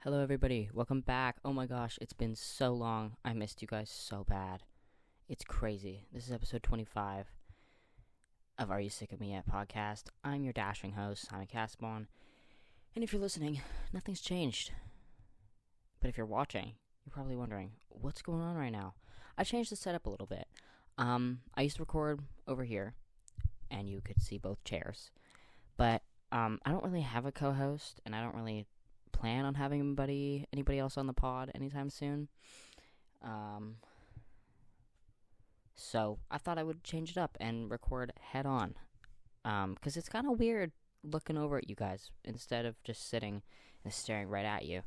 Hello, everybody. Welcome back. Oh my gosh, it's been so long. I missed you guys so bad. It's crazy. This is episode 25 of Are You Sick of Me Yet podcast. I'm your dashing host, Simon Caspon. And if you're listening, nothing's changed. But if you're watching, you're probably wondering, what's going on right now? I changed the setup a little bit. I used to record over here, and you could see both chairs. But I don't really have a co-host, and I don't really plan on having anybody else on the pod anytime soon. So I thought I would change it up and record head on. Because it's kind of weird looking over at you guys instead of just sitting and staring right at you.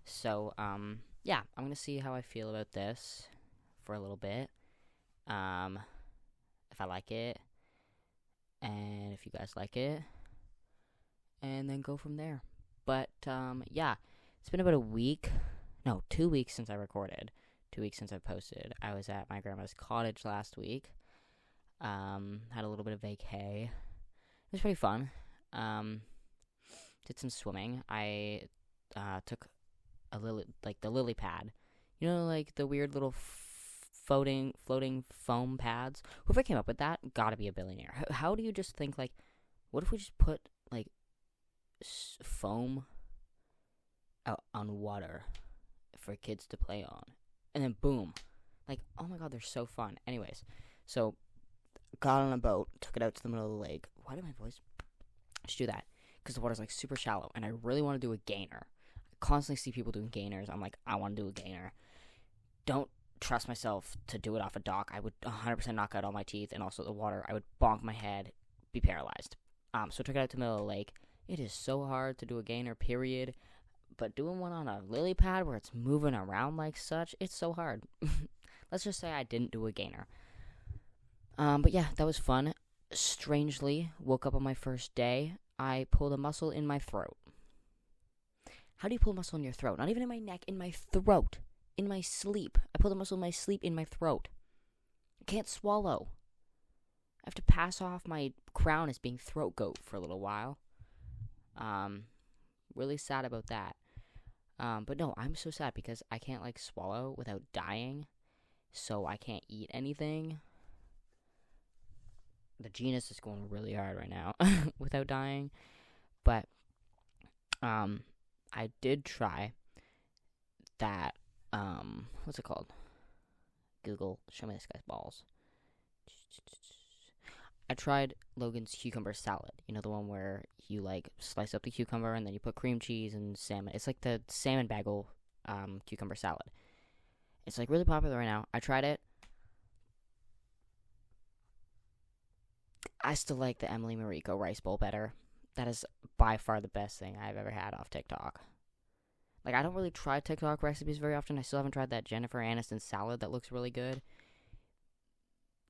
So, yeah, I'm going to see how I feel about this for a little bit. If I like it, and if you guys like it, and then go from there. But, yeah, it's been about 2 weeks since I recorded. 2 weeks since I posted. I was at my grandma's cottage last week. Had a little bit of vacay. It was pretty fun. Did some swimming. I took the lily pad. You know, like the weird little floating foam pads. Whoever came up with that, gotta be a billionaire. How do you just think, like, what if we just put, like, foam out on water for kids to play on? And then boom. Like, oh my god, they're so fun. Anyways, so got on a boat, took it out to the middle of the lake. Why did my voice just do that? Because the water's like super shallow, and I really want to do a gainer. I constantly see people doing gainers. I'm like, I want to do a gainer. Don't trust myself to do it off a dock. I would 100% knock out all my teeth, and also the water. I would bonk my head, be paralyzed. So I took it out to the middle of the lake. It is so hard to do a gainer, period. But doing one on a lily pad where it's moving around like such, it's so hard. Let's just say I didn't do a gainer. But yeah, that was fun. Strangely, woke up on my first day. I pulled a muscle in my throat. How do you pull a muscle in your throat? Not even in my neck, in my throat. In my sleep. I pulled a muscle in my sleep in my throat. I can't swallow. I have to pass off my crown as being throat goat for a little while. Really sad about that. But no, I'm so sad because I can't, like, swallow without dying. So I can't eat anything. The genus is going really hard right now without dying. But, I did try that, what's it called? Google, show me this guy's balls. I tried Logan's cucumber salad. You know, the one where you, like, slice up the cucumber and then you put cream cheese and salmon. It's like the salmon bagel cucumber salad. It's, like, really popular right now. I tried it. I still like the Emily Mariko rice bowl better. That is by far the best thing I've ever had off TikTok. Like, I don't really try TikTok recipes very often. I still haven't tried that Jennifer Aniston salad that looks really good.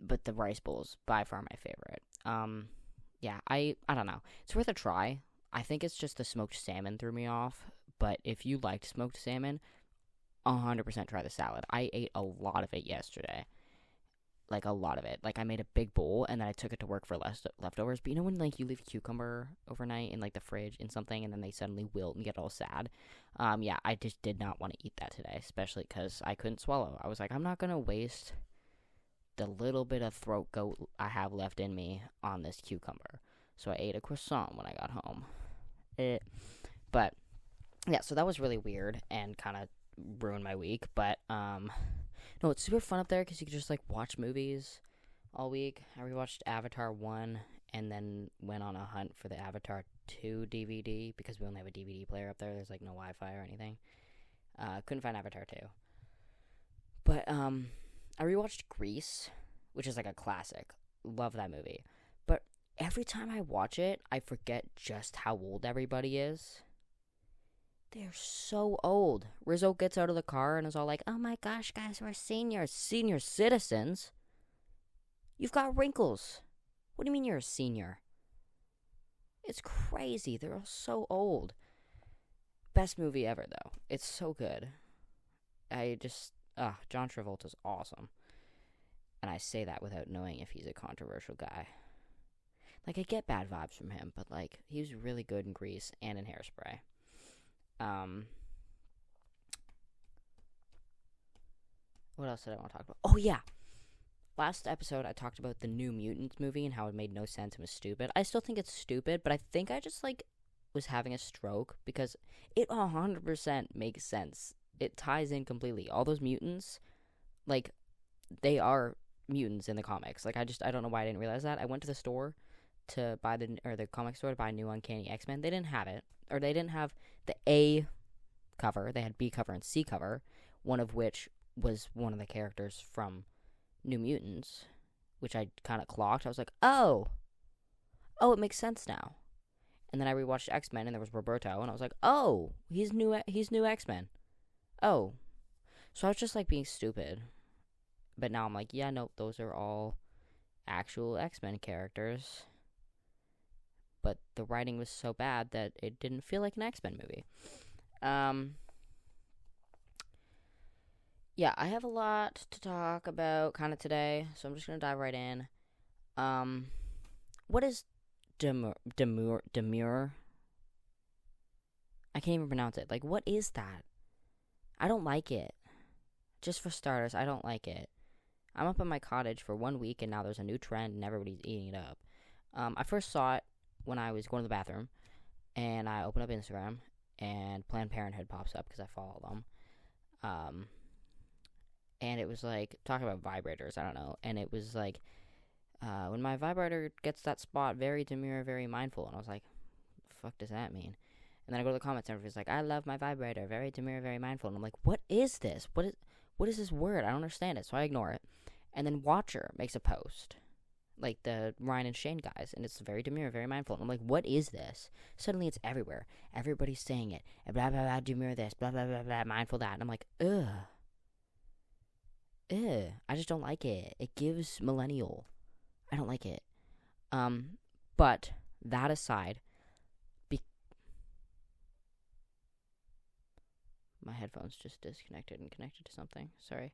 But the rice bowl is by far my favorite. Yeah, I don't know. It's worth a try. I think it's just the smoked salmon threw me off. But if you liked smoked salmon, 100% try the salad. I ate a lot of it yesterday. Like, a lot of it. Like, I made a big bowl, and then I took it to work for leftovers. But you know when, like, you leave a cucumber overnight in, like, the fridge in something, and then they suddenly wilt and get all sad? Yeah, I just did not want to eat that today, especially because I couldn't swallow. I was like, I'm not going to waste the little bit of throat goat I have left in me on this cucumber. So I ate a croissant when I got home. But, yeah, so that was really weird and kind of ruined my week. But, no, it's super fun up there because you can just, like, watch movies all week. I rewatched Avatar 1 and then went on a hunt for the Avatar 2 DVD because we only have a DVD player up there. There's, like, no Wi-Fi or anything. Couldn't find Avatar 2. But, I rewatched Grease, which is like a classic. Love that movie. But every time I watch it, I forget just how old everybody is. They're so old. Rizzo gets out of the car and is all like, oh my gosh, guys, we're seniors. Senior citizens? You've got wrinkles. What do you mean you're a senior? It's crazy. They're all so old. Best movie ever, though. It's so good. John Travolta's awesome. And I say that without knowing if he's a controversial guy. Like, I get bad vibes from him, but, like, he was really good in Grease and in Hairspray. What else did I want to talk about? Oh, yeah. Last episode, I talked about the New Mutants movie and how it made no sense and was stupid. I still think it's stupid, but I think I just, like, was having a stroke because it 100% makes sense. It ties in completely. All those mutants, like, they are mutants in the comics. Like, I don't know why I didn't realize that. I went to the store to buy the comic store to buy New Uncanny X-Men. They didn't have it. Or they didn't have the A cover. They had B cover and C cover, one of which was one of the characters from New Mutants, which I kind of clocked. I was like, oh, it makes sense now. And then I rewatched X-Men, and there was Roberto, and I was like, oh, he's new X-Men. Oh. So I was just, like, being stupid. But now I'm like, yeah, no, those are all actual X-Men characters. But the writing was so bad that it didn't feel like an X-Men movie. Yeah, I have a lot to talk about kind of today, so I'm just going to dive right in. What is Demure? I can't even pronounce it. Like, what is that? I don't like it. Just for starters, I don't like it. I'm up in my cottage for 1 week, and now there's a new trend, and everybody's eating it up. I first saw it when I was going to the bathroom, and I opened up Instagram, and Planned Parenthood pops up because I follow them. And it was like, talking about vibrators, I don't know, and it was like, when my vibrator gets that spot, very demure, very mindful, and I was like, the fuck does that mean? And then I go to the comments, and everybody's like, I love my vibrator, very demure, very mindful, and I'm like, what is this? What is this word? I don't understand it, so I ignore it. And then Watcher makes a post, like the Ryan and Shane guys, and it's very demure, very mindful. And I'm like, what is this? Suddenly it's everywhere. Everybody's saying it. And blah, blah, blah, demure this, blah, blah, blah, blah, mindful that. And I'm like, ugh. I just don't like it. It gives millennial. I don't like it. But that aside, my headphones just disconnected and connected to something. Sorry.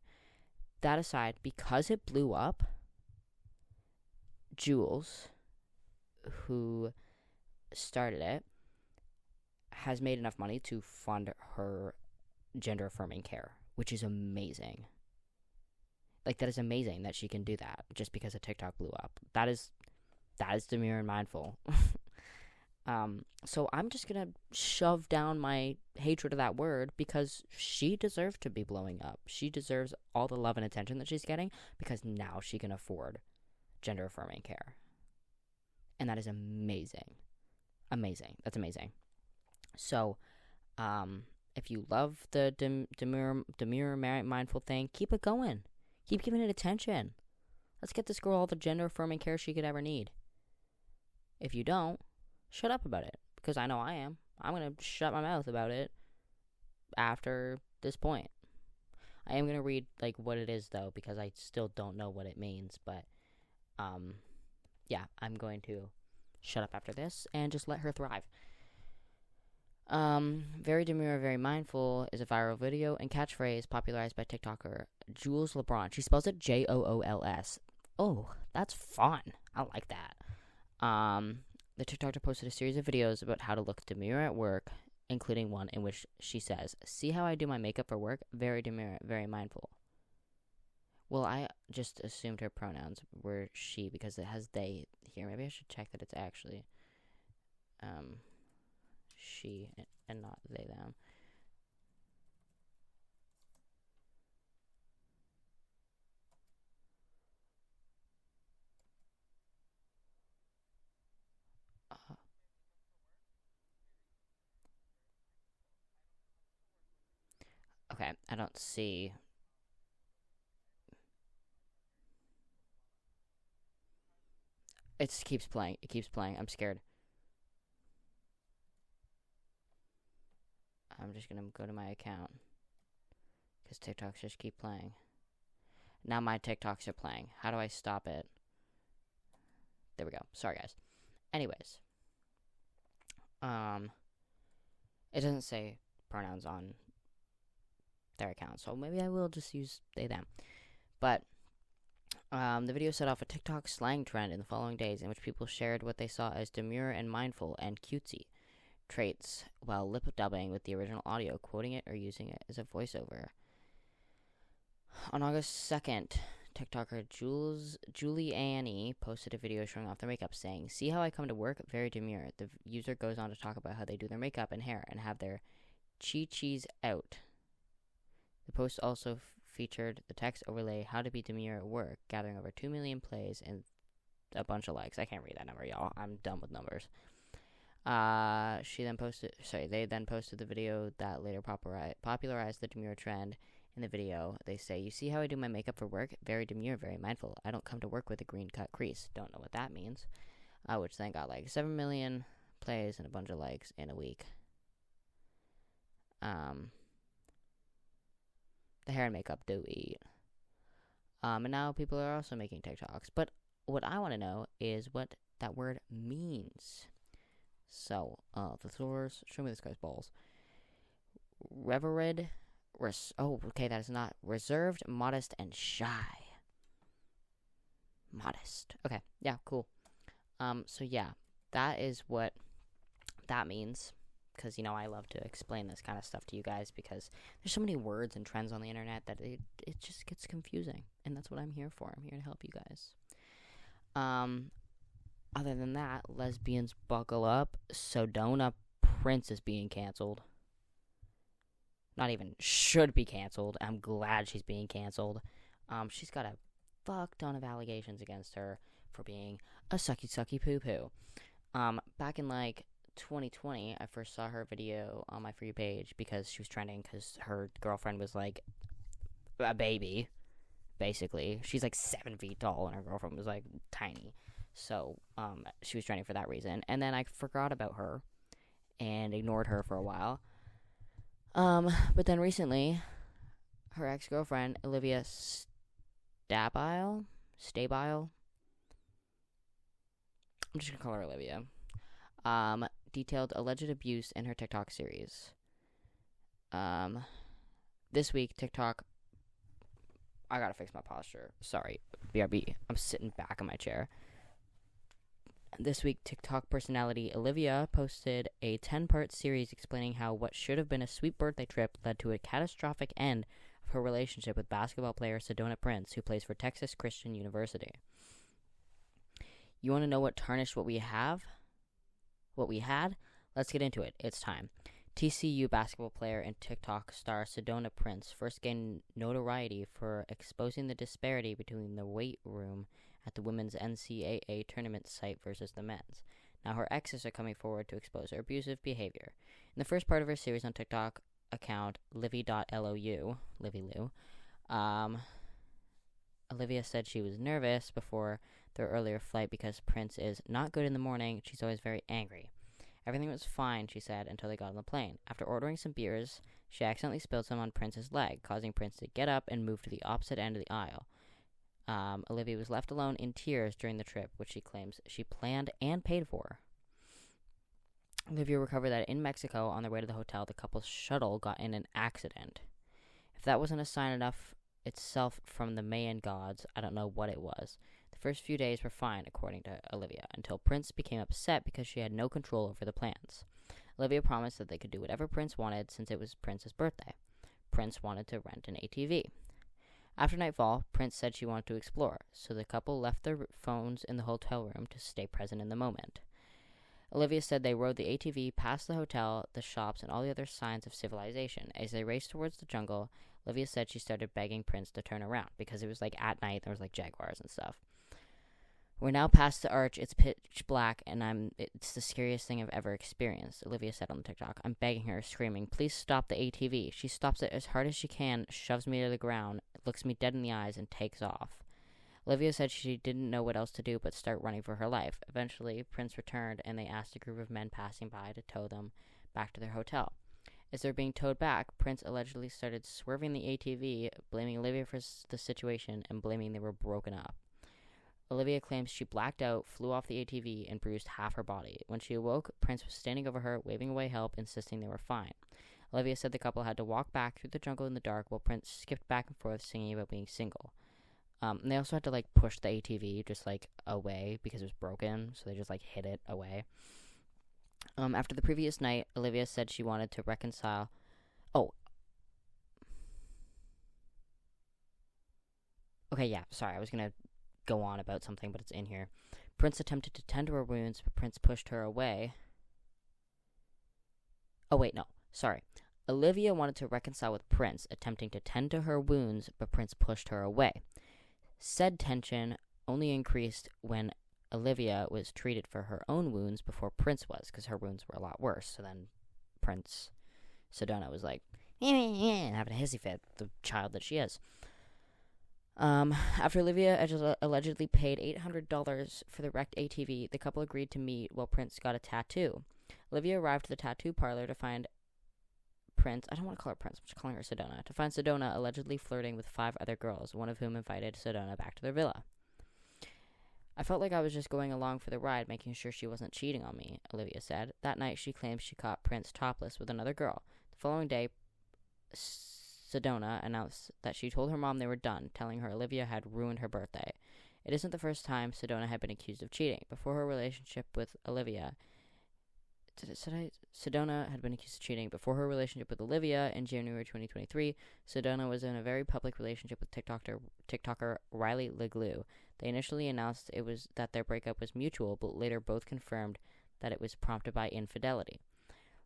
That aside, because it blew up, Jules, who started it, has made enough money to fund her gender affirming care, which is amazing. Like, that is amazing that she can do that just because a TikTok blew up. That is demure and mindful. So I'm just gonna shove down my hatred of that word because she deserves to be blowing up. She deserves all the love and attention that she's getting because now she can afford gender affirming care. And that is amazing. Amazing. That's amazing. So, if you love the demure mindful thing, keep it going. Keep giving it attention. Let's get this girl all the gender affirming care she could ever need. If you don't, shut up about it, because I know I am. I'm going to shut my mouth about it after this point. I am going to read, like, what it is, though, because I still don't know what it means, but, yeah, I'm going to shut up after this and just let her thrive. Very demure, very mindful is a viral video and catchphrase popularized by TikToker Jules LeBron. She spells it Jools. Oh, that's fun. I like that. The TikToker posted a series of videos about how to look demure at work, including one in which she says, "See how I do my makeup for work? Very demure, very mindful." Well, I just assumed her pronouns were she because it has they here. Maybe I should check that it's actually she and not they, them. Okay, I don't see. It keeps playing. It keeps playing. I'm scared. I'm just gonna go to my account because TikToks just keep playing. Now my TikToks are playing. How do I stop it? There we go. Sorry, guys. Anyways, it doesn't say pronouns on their account, so maybe I will just use they, them. But the video set off a TikTok slang trend in the following days in which people shared what they saw as demure and mindful and cutesy traits while lip dubbing with the original audio, quoting it or using it as a voiceover. On August 2nd, TikToker Julie Annie posted a video showing off their makeup, saying, "See how I come to work? Very demure." The user goes on to talk about how they do their makeup and hair and have their chi-chis out. The post also featured the text overlay, "How to be demure at work," gathering over 2 million plays and a bunch of likes. I can't read that number, y'all. I'm done with numbers. They then posted the video that later popularized the demure trend. In the video, they say, "You see how I do my makeup for work? Very demure, very mindful. I don't come to work with a green cut crease." Don't know what that means. Which then got like 7 million plays and a bunch of likes in a week. The hair and makeup do eat. And now people are also making TikToks. But what I want to know is what that word means. So, the source, show me this guy's balls. That is not reserved, modest, and shy. Modest. Okay, yeah, cool. So yeah, that is what that means. Because, I love to explain this kind of stuff to you guys because there's so many words and trends on the internet that it just gets confusing. And that's what I'm here for. I'm here to help you guys. Other than that, lesbians buckle up. Sedona Prince is being canceled. Not even should be canceled. I'm glad she's being canceled. She's got a fuck ton of allegations against her for being a sucky poo poo. Back in 2020, I first saw her video on my For You page because she was trending because her girlfriend was like a baby, basically. She's like 7 feet tall and her girlfriend was like tiny. So, she was trending for that reason. And then I forgot about her and ignored her for a while. But then recently, her ex-girlfriend, Olivia Stabile? I'm just gonna call her Olivia. Detailed alleged abuse in her TikTok series. This week, TikTok... I gotta fix my posture. Sorry, BRB. I'm sitting back in my chair. This week, TikTok personality Olivia posted a 10-part series explaining how what should have been a sweet birthday trip led to a catastrophic end of her relationship with basketball player Sedona Prince, who plays for Texas Christian University. You want to know what tarnished what we had? Let's get into it. It's time. TCU basketball player and TikTok star Sedona Prince first gained notoriety for exposing the disparity between the weight room at the women's NCAA tournament site versus the men's. Now her exes are coming forward to expose her abusive behavior. In the first part of her series on TikTok account Livy.lou, Olivia said she was nervous before their earlier flight because Prince is not good in the morning. She's always very angry. Everything was fine, she said, until they got on the plane. After ordering some beers, she accidentally spilled some on Prince's leg, causing Prince to get up and move to the opposite end of the aisle. Olivia was left alone in tears during the trip, which she claims she planned and paid for. Olivia recovered that in Mexico, on their way to the hotel, the couple's shuttle got in an accident. If that wasn't a sign enough itself from the Mayan gods, I don't know what it was. The first few days were fine, according to Olivia, until Prince became upset because she had no control over the plans. Olivia promised that they could do whatever Prince wanted since it was Prince's birthday. Prince wanted to rent an ATV. After nightfall, Prince said she wanted to explore, so the couple left their phones in the hotel room to stay present in the moment. Olivia said they rode the ATV past the hotel, the shops, and all the other signs of civilization. As they raced towards the jungle, Olivia said she started begging Prince to turn around, because it was at night, there was jaguars and stuff. We're now past the arch, it's pitch black, and it's the scariest thing I've ever experienced, Olivia said on the TikTok. I'm begging her, screaming, please stop the ATV. She stops it as hard as she can, shoves me to the ground, looks me dead in the eyes, and takes off. Olivia said she didn't know what else to do but start running for her life. Eventually, Prince returned, and they asked a group of men passing by to tow them back to their hotel. As they're being towed back, Prince allegedly started swerving the ATV, blaming Olivia for the situation, and blaming they were broken up. Olivia claims she blacked out, flew off the ATV, and bruised half her body. When she awoke, Prince was standing over her, waving away help, insisting they were fine. Olivia said the couple had to walk back through the jungle in the dark while Prince skipped back and forth singing about being single. And they also had to, push the ATV just, away because it was broken, so they just, hit it away. After the previous night, Olivia said she wanted to reconcile... Okay, yeah, sorry, I was gonna go on about something, but it's in here. Prince attempted to tend to her wounds, but Prince pushed her away. Oh, wait, no, sorry. Olivia wanted to reconcile with Prince, attempting to tend to her wounds, but Prince pushed her away. Said tension only increased when Olivia was treated for her own wounds before Prince was, because her wounds were a lot worse. So then Prince Sedona was like, and having a hissy fit, the child that she is. After Olivia allegedly paid $800 for the wrecked ATV, the couple agreed to meet while Prince got a tattoo. Olivia arrived to the tattoo parlor to find Prince, I don't want to call her Prince, I'm just calling her Sedona, to find Sedona allegedly flirting with 5 other girls, one of whom invited Sedona back to their villa. I felt like I was just going along for the ride, making sure she wasn't cheating on me, Olivia said. That night, she claimed she caught Prince topless with another girl. The following day, Sedona announced that she told her mom they were done, telling her Olivia had ruined her birthday. It isn't the first time Sedona had been accused of cheating. Before her relationship with Olivia, Sedona had been accused of cheating. Before her relationship with Olivia in January 2023, Sedona was in a very public relationship with TikToker Riley Leglue. They initially announced that their breakup was mutual, but later both confirmed that it was prompted by infidelity.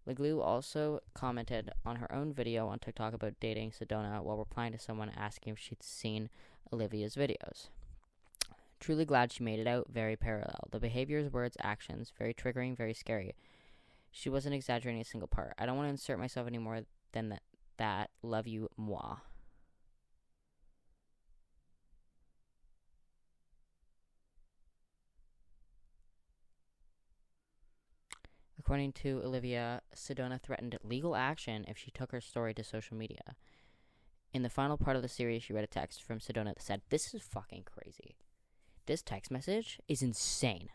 Leglue also commented on her own video on TikTok about dating Sedona while replying to someone asking if she'd seen Olivia's videos. Truly glad she made it out. Very parallel. The behaviors, words, actions, very triggering, very scary. She wasn't exaggerating a single part. I don't want to insert myself any more than that. Love you, moi. According to Olivia, Sedona threatened legal action if she took her story to social media. In the final part of the series, she read a text from Sedona that said, "This is fucking crazy. This text message is insane.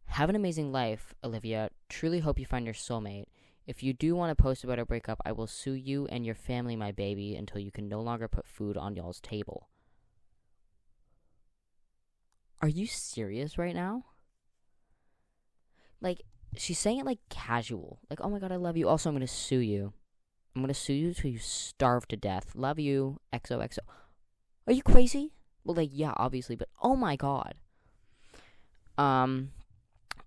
Have an amazing life, Olivia. Truly hope you find your soulmate. If you do want to post about our breakup, I will sue you and your family, my baby, until you can no longer put food on y'all's table." Are you serious right now? Like, she's saying it like casual. Like, oh my god, I love you. Also, I'm going to sue you. I'm going to sue you until you starve to death. Love you, XOXO. Are you crazy? Well, like, yeah, obviously, but oh my god. On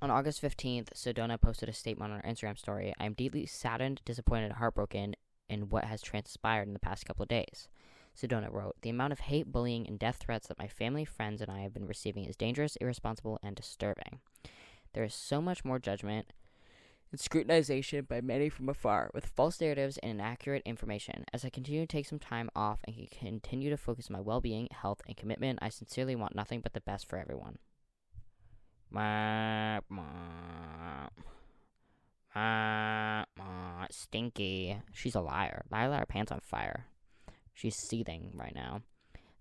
August 15th, Sedona posted a statement on her Instagram story. "I am deeply saddened, disappointed, and heartbroken in what has transpired in the past couple of days." Sedona wrote, "The amount of hate, bullying, and death threats that my family, friends, and I have been receiving is dangerous, irresponsible, and disturbing. There is so much more judgment and scrutinization by many from afar, with false narratives and inaccurate information. As I continue to take some time off and continue to focus on my well-being, health, and commitment, I sincerely want nothing but the best for everyone." Stinky. She's a liar. Liar, pants on fire. She's seething right now.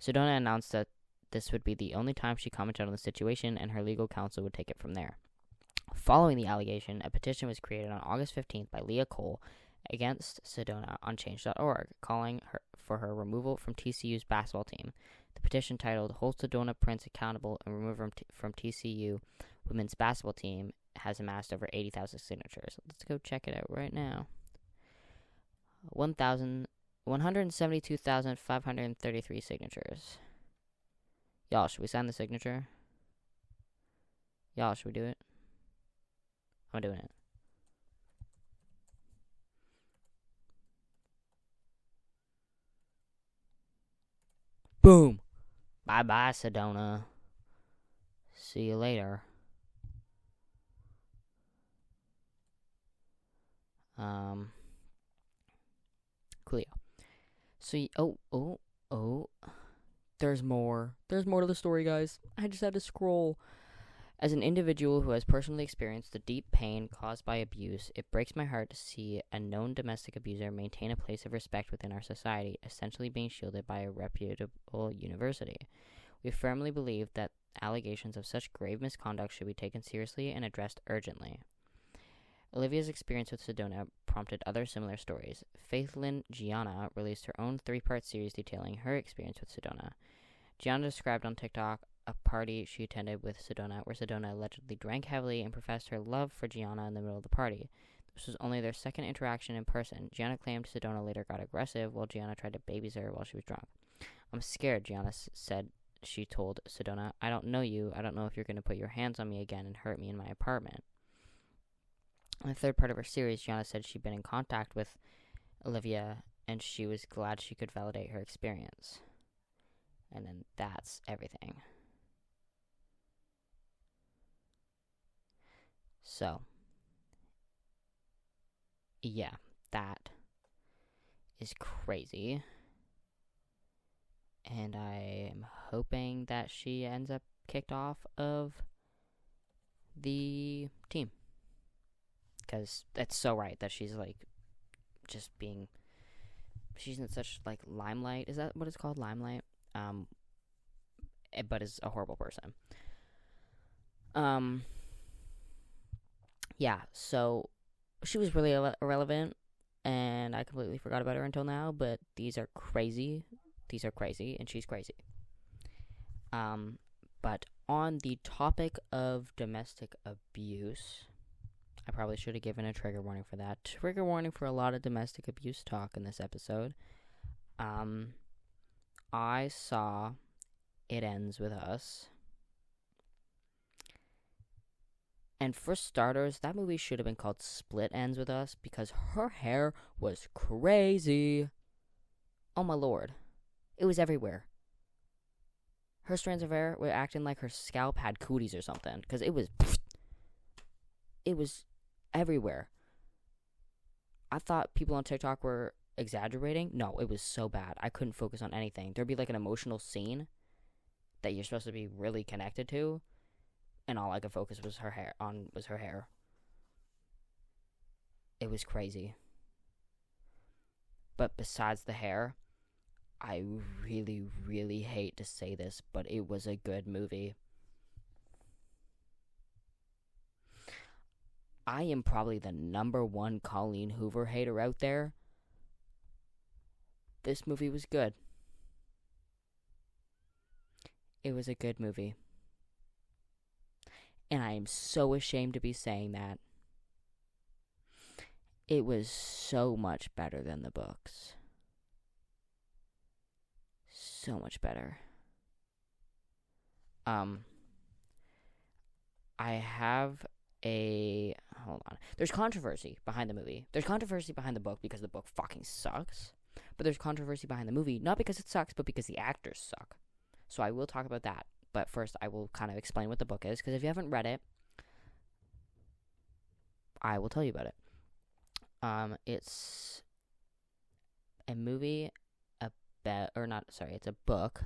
Sedona announced that this would be the only time she commented on the situation, and her legal counsel would take it from there. Following the allegation, a petition was created on August 15th by Leah Cole against Sedona on Change.org, calling for her removal from TCU's basketball team. The petition, titled "Hold Sedona Prince Accountable and Remove her from TCU Women's Basketball Team," has amassed over 80,000 signatures. Let's go check it out right now. 172,533 signatures. Y'all, should we sign the signature? Y'all, should we do it? I'm doing it. Boom. Bye-bye, Sedona. See you later. Coolio. So, there's more. There's more to the story, guys. I just had to scroll. As an individual who has personally experienced the deep pain caused by abuse, it breaks my heart to see a known domestic abuser maintain a place of respect within our society, essentially being shielded by a reputable university. We firmly believe that allegations of such grave misconduct should be taken seriously and addressed urgently. Olivia's experience with Sedona prompted other similar stories. Faithlyn Gianna released her own 3-part series detailing her experience with Sedona. Gianna described on TikTok a party she attended with Sedona, where Sedona allegedly drank heavily and professed her love for Gianna in the middle of the party. This was only their second interaction in person. Gianna claimed Sedona later got aggressive, while Gianna tried to babysit her while she was drunk. I'm scared, Gianna said. She told Sedona, I don't know you. I don't know if you're going to put your hands on me again and hurt me in my apartment. In the third part of her series, Gianna said she'd been in contact with Olivia and she was glad she could validate her experience. And then that's everything. So, yeah, that is crazy. And I am hoping that she ends up kicked off of the team. Because it's so right that she's, like, just being... She's in such, like, limelight. Is that what it's called? Limelight? But is a horrible person. Yeah, so she was really irrelevant, and I completely forgot about her until now, but these are crazy. These are crazy, and she's crazy. But on the topic of domestic abuse, I probably should have given a trigger warning for that. Trigger warning for a lot of domestic abuse talk in this episode. I saw It Ends With Us. And for starters, that movie should have been called Split Ends With Us because her hair was crazy. Oh my lord. It was everywhere. Her strands of hair were acting like her scalp had cooties or something because it was everywhere. I thought people on TikTok were exaggerating. No, it was so bad. I couldn't focus on anything. There'd be like an emotional scene that you're supposed to be really connected to, and all I could focus was her hair. It was crazy. But besides the hair, I really, really hate to say this, but it was a good movie. I am probably the #1 Colleen Hoover hater out there. This movie was good. It was a good movie. And I am so ashamed to be saying that. It was so much better than the books. So much better. I have a... Hold on. There's controversy behind the movie. There's controversy behind the book because the book fucking sucks. But there's controversy behind the movie, not because it sucks, but because the actors suck. So I will talk about that. But first, I will kind of explain what the book is, because if you haven't read it, I will tell you about it. It's a movie about, it's a book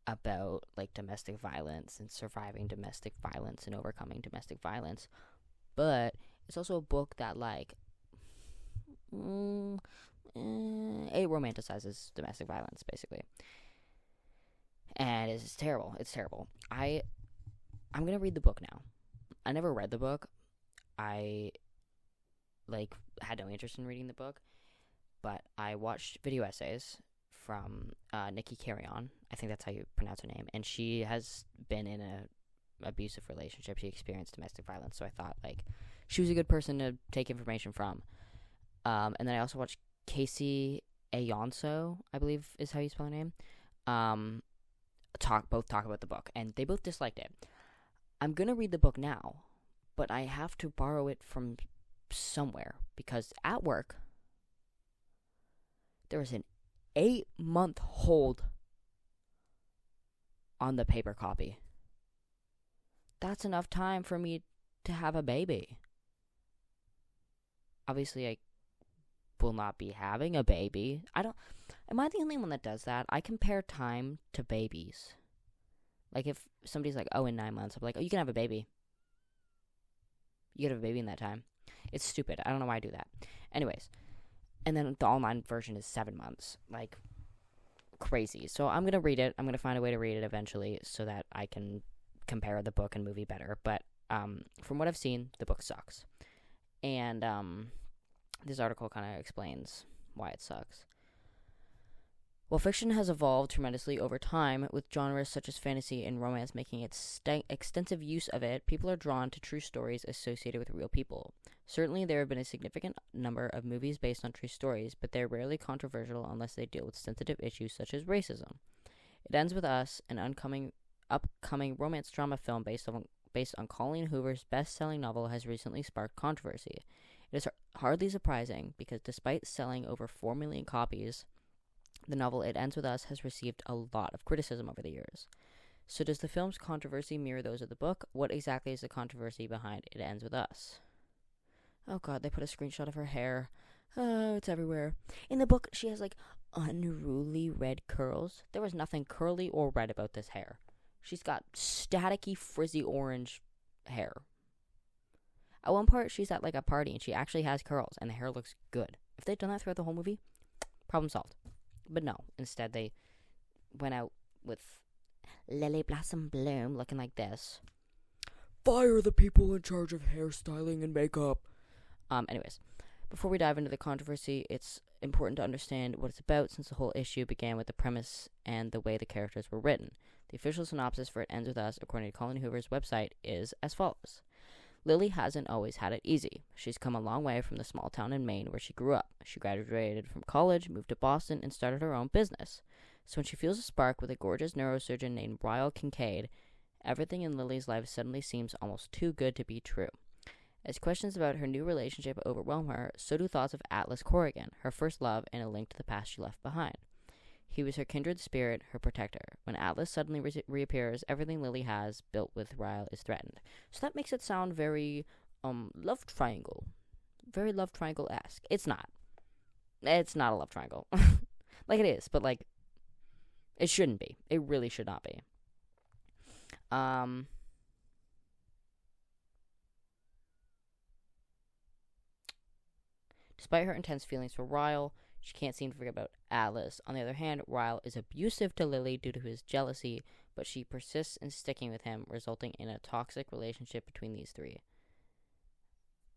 about, like, domestic violence and surviving domestic violence and overcoming domestic violence. But it's also a book that, like, it romanticizes domestic violence, basically. And it's terrible. It's terrible. I'm going to read the book now. I never read the book. I, like, had no interest in reading the book. But I watched video essays from Nikki Carrion. I think that's how you pronounce her name. And she has been in a abusive relationship. She experienced domestic violence. So I thought, like, she was a good person to take information from. And then I also watched Casey Ayonso, I believe is how you spell her name. Both talk about the book, and they both disliked it. I'm gonna read the book now, but I have to borrow it from somewhere because at work there is an 8-month hold on the paper copy. That's enough time for me to have a baby. Obviously, I will not be having a baby. Am I the only one that does that? I compare time to babies. Like, if somebody's like, oh, in 9 months, I'm like, oh, you can have a baby. You can have a baby in that time. It's stupid. I don't know why I do that. Anyways. And then the online version is 7 months. Like, crazy. So I'm going to read it. I'm going to find a way to read it eventually so that I can compare the book and movie better. But from what I've seen, the book sucks. And this article kind of explains why it sucks. While fiction has evolved tremendously over time, with genres such as fantasy and romance making extensive use of it, people are drawn to true stories associated with real people. Certainly, there have been a significant number of movies based on true stories, but they're rarely controversial unless they deal with sensitive issues such as racism. It Ends With Us, an upcoming romance drama film based on Colleen Hoover's best-selling novel, has recently sparked controversy. It is hardly surprising because despite selling over 4 million copies, the novel It Ends With Us has received a lot of criticism over the years. So does the film's controversy mirror those of the book? What exactly is the controversy behind It Ends With Us? Oh god, they put a screenshot of her hair. Oh, it's everywhere. In the book, she has like unruly red curls. There was nothing curly or red about this hair. She's got staticky, frizzy orange hair. At one part, she's at like a party and she actually has curls and the hair looks good. If they'd done that throughout the whole movie, problem solved. But no, instead they went out with Lily Blossom Bloom looking like this. Fire the people in charge of hairstyling and makeup. Anyways, before we dive into the controversy, it's important to understand what it's about since the whole issue began with the premise and the way the characters were written. The official synopsis for It Ends With Us, according to Colleen Hoover's website, is as follows. Lily hasn't always had it easy. She's come a long way from the small town in Maine where she grew up. She graduated from college, moved to Boston, and started her own business. So when she feels a spark with a gorgeous neurosurgeon named Ryle Kincaid, everything in Lily's life suddenly seems almost too good to be true. As questions about her new relationship overwhelm her, so do thoughts of Atlas Corrigan, her first love and a link to the past she left behind. He was her kindred spirit, her protector. When Atlas suddenly reappears, everything Lily has built with Ryle is threatened. So that makes it sound very, love triangle. Very love triangle-esque. It's not. It's not a love triangle. Like it is, but like, it shouldn't be. It really should not be. Despite her intense feelings for Ryle, she can't seem to forget about Atlas. On the other hand, Ryle is abusive to Lily due to his jealousy, but she persists in sticking with him, resulting in a toxic relationship between these three.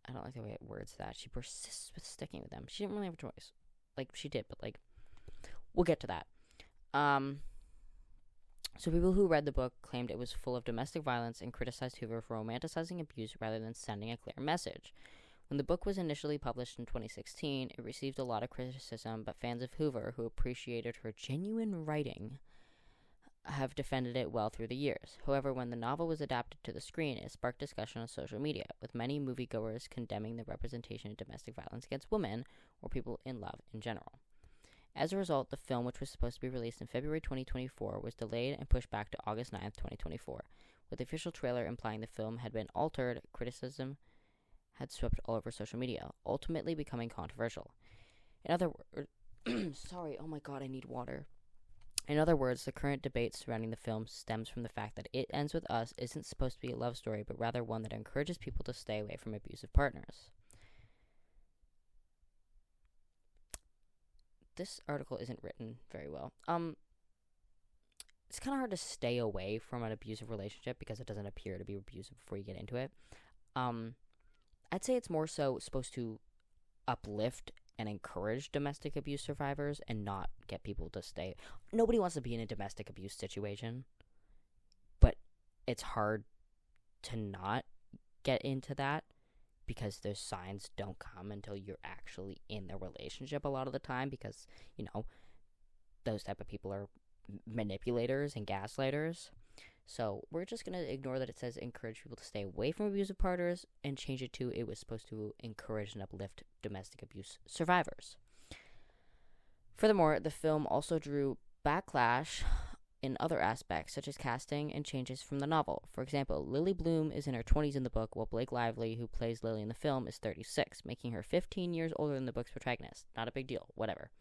I don't like the way it words that. She persists with sticking with them. She didn't really have a choice. Like, she did, but, like, we'll get to that. So people who read the book claimed it was full of domestic violence and criticized Hoover for romanticizing abuse rather than sending a clear message. When the book was initially published in 2016, it received a lot of criticism, but fans of Hoover, who appreciated her genuine writing, have defended it well through the years. However, when the novel was adapted to the screen, it sparked discussion on social media, with many moviegoers condemning the representation of domestic violence against women or people in love in general. As a result, the film, which was supposed to be released in February 2024, was delayed and pushed back to August 9th, 2024. With the official trailer implying the film had been altered, criticism had swept all over social media, ultimately becoming controversial. In other words, sorry, oh my god, I need water. In other words, the current debate surrounding the film stems from the fact that It Ends With Us isn't supposed to be a love story, but rather one that encourages people to stay away from abusive partners. This article isn't written very well. It's kind of hard to stay away from an abusive relationship because it doesn't appear to be abusive before you get into it. I'd say it's more so supposed to uplift and encourage domestic abuse survivors and not get people to stay. Nobody wants to be in a domestic abuse situation, but it's hard to not get into that because those signs don't come until you're actually in the relationship a lot of the time because, you know, those type of people are manipulators and gaslighters. So we're just going to ignore that it says encourage people to stay away from abusive partners and change it to it was supposed to encourage and uplift domestic abuse survivors. Furthermore, the film also drew backlash in other aspects, such as casting and changes from the novel. For example, Lily Bloom is in her 20s in the book, while Blake Lively, who plays Lily in the film, is 36, making her 15 years older than the book's protagonist. Not a big deal, whatever.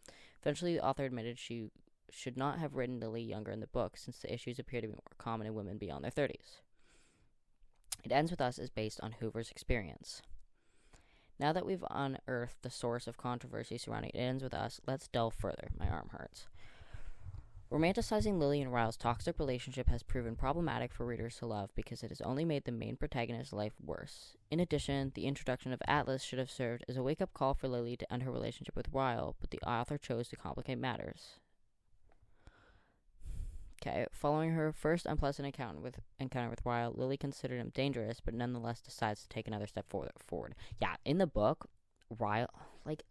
Eventually, the author admitted she should not have written Lily younger in the book, since the issues appear to be more common in women beyond their 30s. It Ends With Us is based on Hoover's experience. Now that we've unearthed the source of controversy surrounding It Ends With Us, let's delve further. My arm hurts. Romanticizing Lily and Ryle's toxic relationship has proven problematic for readers to love because it has only made the main protagonist's life worse. In addition, the introduction of Atlas should have served as a wake-up call for Lily to end her relationship with Ryle, but the author chose to complicate matters. Okay, following her first unpleasant encounter with Ryle, Lily considered him dangerous, but nonetheless decides to take another step forward. Yeah, in the book, Ryle, like,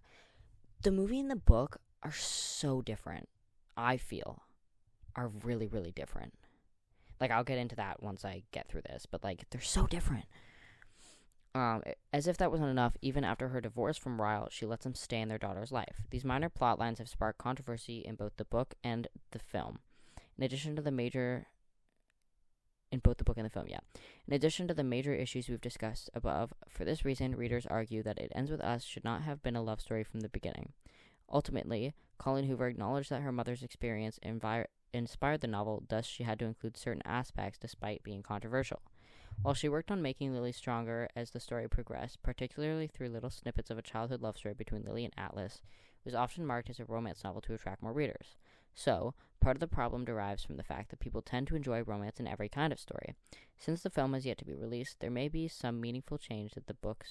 the movie and the book are so different, I feel, are really, really different. Like, I'll get into that once I get through this, but, like, they're so different. As if that wasn't enough, even after her divorce from Ryle, she lets him stay in their daughter's life. These minor plot lines have sparked controversy in both the book and the film. In addition to the major issues we've discussed above, for this reason, readers argue that It Ends With Us should not have been a love story from the beginning. Ultimately, Colleen Hoover acknowledged that her mother's experience inspired the novel, thus she had to include certain aspects despite being controversial. While she worked on making Lily stronger as the story progressed, particularly through little snippets of a childhood love story between Lily and Atlas, it was often marked as a romance novel to attract more readers. So, part of the problem derives from the fact that people tend to enjoy romance in every kind of story. Since the film has yet to be released, there may be some meaningful changes that the book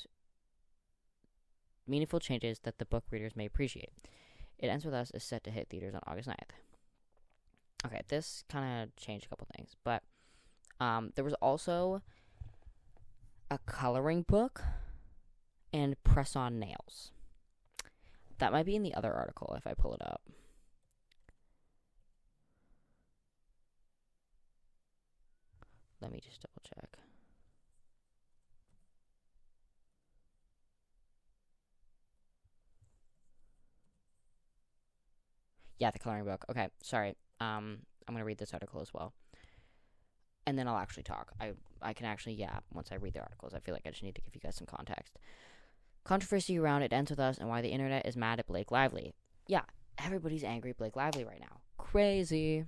readers may appreciate. It Ends With Us is set to hit theaters on August 9th. Okay, this kind of changed a couple things, but there was also a coloring book and press-on nails. That might be in the other article if I pull it up. Let me just double check. Yeah, the coloring book. Okay, sorry. I'm going to read this article as well. And then I'll actually talk. I can actually, once I read the articles, I feel like I just need to give you guys some context. Controversy around It Ends With Us and why the internet is mad at Blake Lively. Yeah, everybody's angry at Blake Lively right now. Crazy.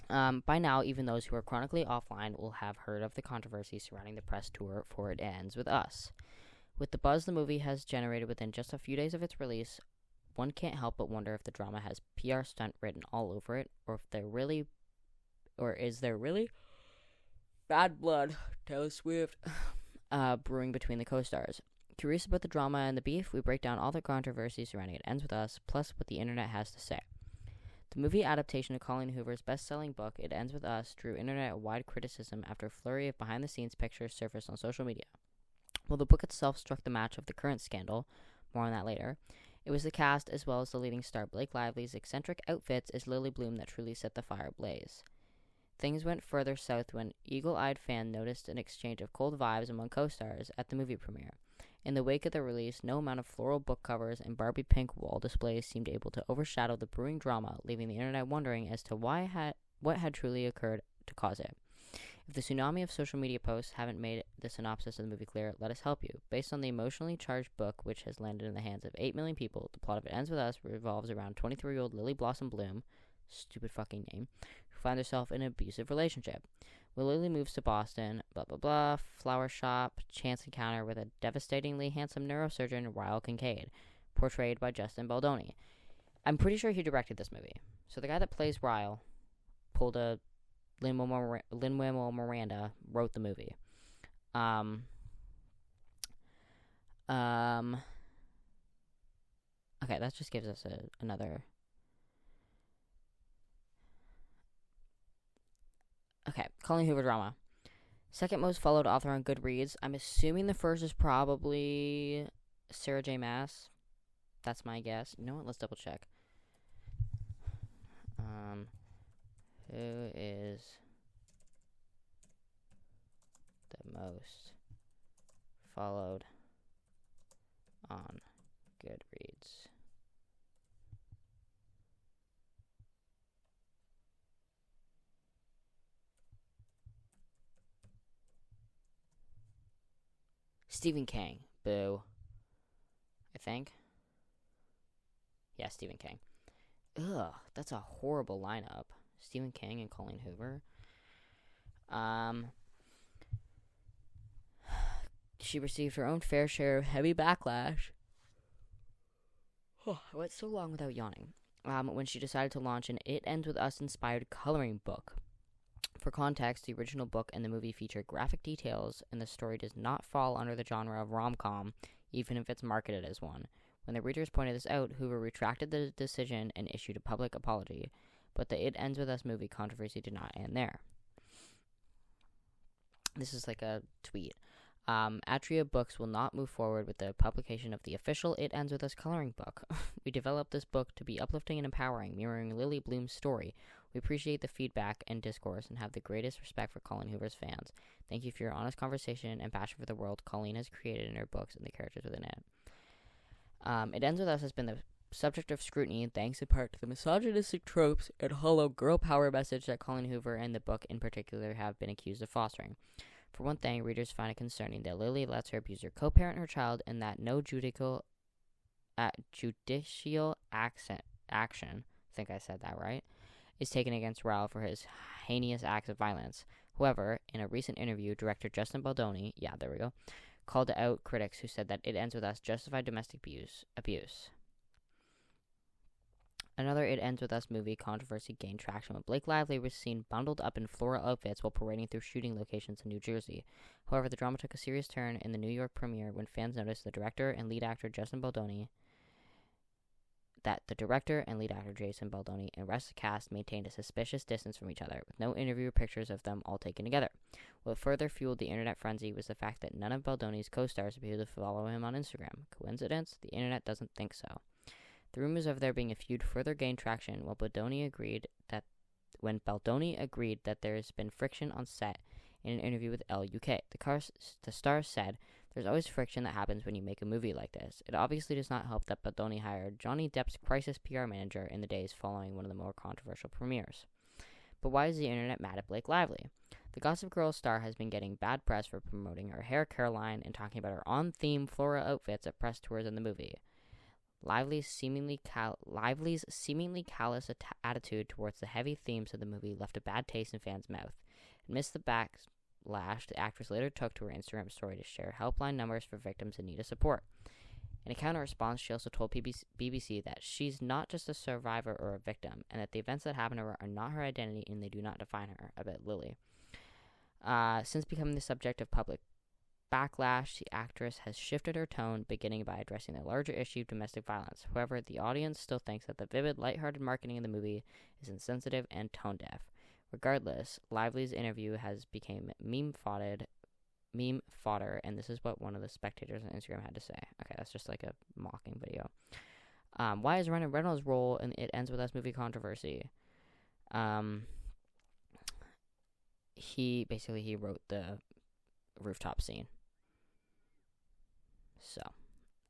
By now, even those who are chronically offline will have heard of the controversy surrounding the press tour for It Ends With Us. With the buzz the movie has generated within just a few days of its release, one can't help but wonder if the drama has PR stunt written all over it, or is there really bad blood, Taylor Swift, brewing between the co-stars. Curious about the drama and the beef, we break down all the controversy surrounding It Ends With Us, plus what the internet has to say. The movie adaptation of Colleen Hoover's best-selling book, It Ends With Us, drew internet-wide criticism after a flurry of behind-the-scenes pictures surfaced on social media. While the book itself struck the match of the current scandal, more on that later, it was the cast as well as the leading star Blake Lively's eccentric outfits as Lily Bloom that truly set the fire ablaze. Things went further south when eagle-eyed fan noticed an exchange of cold vibes among co-stars at the movie premiere. In the wake of the release, no amount of floral book covers and Barbie pink wall displays seemed able to overshadow the brewing drama, leaving the internet wondering as to what had truly occurred to cause it. If the tsunami of social media posts haven't made the synopsis of the movie clear, let us help you. Based on the emotionally charged book, which has landed in the hands of 8 million people, the plot of It Ends With Us revolves around 23-year-old Lily Blossom Bloom, stupid fucking name, who finds herself in an abusive relationship. When Lily moves to Boston, blah blah blah, flower shop, chance encounter with a devastatingly handsome neurosurgeon, Ryle Kincaid, portrayed by Justin Baldoni. I'm pretty sure he directed this movie. So the guy that plays Ryle pulled a Lin-Manuel Miranda, wrote the movie. Okay, that just gives us another. Okay, Colleen Hoover drama. Second most followed author on Goodreads. I'm assuming the first is probably Sarah J. Maas. That's my guess. You know what? Let's double check. Who is the most followed on Goodreads? Stephen King. Boo. I think. Yeah, Stephen King. Ugh, that's a horrible lineup. Stephen King and Colleen Hoover. She received her own fair share of heavy backlash. I went so long without yawning. When she decided to launch an It Ends With Us inspired coloring book. For context, the original book and the movie feature graphic details, and the story does not fall under the genre of rom-com, even if it's marketed as one. When the readers pointed this out, Hoover retracted the decision and issued a public apology. But the It Ends With Us movie controversy did not end there. This is like a tweet. Atria Books will not move forward with the publication of the official It Ends With Us coloring book. We developed this book to be uplifting and empowering, mirroring Lily Bloom's story. We appreciate the feedback and discourse and have the greatest respect for Colleen Hoover's fans. Thank you for your honest conversation and passion for the world Colleen has created in her books and the characters within it. It Ends With Us has been the subject of scrutiny thanks in part to the misogynistic tropes and hollow girl power message that Colleen Hoover and the book in particular have been accused of fostering. For one thing, readers find it concerning that Lily lets her abuser co-parent her child and that no judicial action, I think I said that right, is taken against Raoul for his heinous acts of violence. However, in a recent interview, director Justin Baldoni, called out critics who said that It Ends With Us justified domestic abuse. Another It Ends With Us movie controversy gained traction when Blake Lively was seen bundled up in floral outfits while parading through shooting locations in New Jersey. However, the drama took a serious turn in the New York premiere when fans noticed that the director and lead actor Jason Baldoni and the rest of the cast maintained a suspicious distance from each other, with no interview or pictures of them all taken together. What further fueled the internet frenzy was the fact that none of Baldoni's co-stars appeared to follow him on Instagram. Coincidence? The internet doesn't think so. The rumors of there being a feud further gained traction when Baldoni agreed that there's been friction on set in an interview with LUK. The star said, "There's always friction that happens when you make a movie like this. It obviously does not help that Baldoni hired Johnny Depp's crisis PR manager in the days following one of the more controversial premieres." But why is the internet mad at Blake Lively? The Gossip Girl star has been getting bad press for promoting her hair care line and talking about her on-theme floral outfits at press tours in the movie. Lively's seemingly callous attitude towards the heavy themes of the movie left a bad taste in fans' mouth. Amidst the backlash, the actress later took to her Instagram story to share helpline numbers for victims in need of support. In a counter-response, she also told BBC that she's not just a survivor or a victim, and that the events that happened to her are not her identity and they do not define her. About Lily. Since becoming the subject of public backlash, the actress has shifted her tone, beginning by addressing the larger issue of domestic violence. However, the audience still thinks that the vivid, lighthearted marketing in the movie is insensitive and tone-deaf. Regardless, Lively's interview has become meme fodder, and this is what one of the spectators on Instagram had to say. Okay, that's just like a mocking video. Why is Ryan Reynolds' role in It Ends With Us movie controversy? He wrote the rooftop scene. So,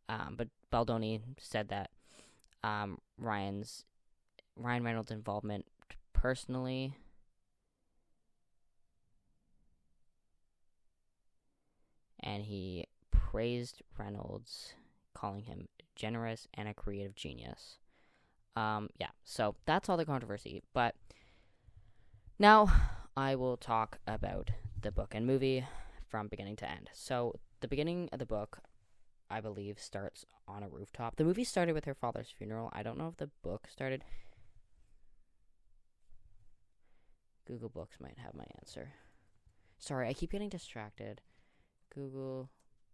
but Baldoni said that Ryan Reynolds' involvement personally and he praised Reynolds, calling him generous and a creative genius. So that's all the controversy. But now I will talk about the book and movie from beginning to end. So the beginning of the book, I believe, starts on a rooftop. The movie started with her father's funeral. I don't know if the book started. Google Books might have my answer. Sorry, I keep getting distracted. Google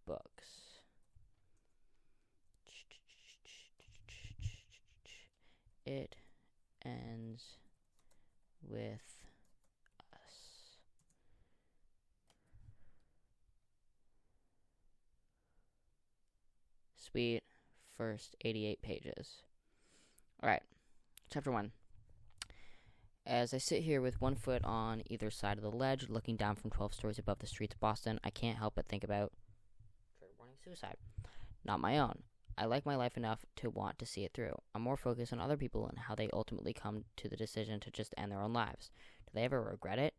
Books. It Ends With Us. Sweet. First 88 pages. Alright. Chapter 1. As I sit here with one foot on either side of the ledge, looking down from 12 stories above the streets of Boston, I can't help but think about trigger warning suicide. Not my own. I like my life enough to want to see it through. I'm more focused on other people and how they ultimately come to the decision to just end their own lives. Do they ever regret it?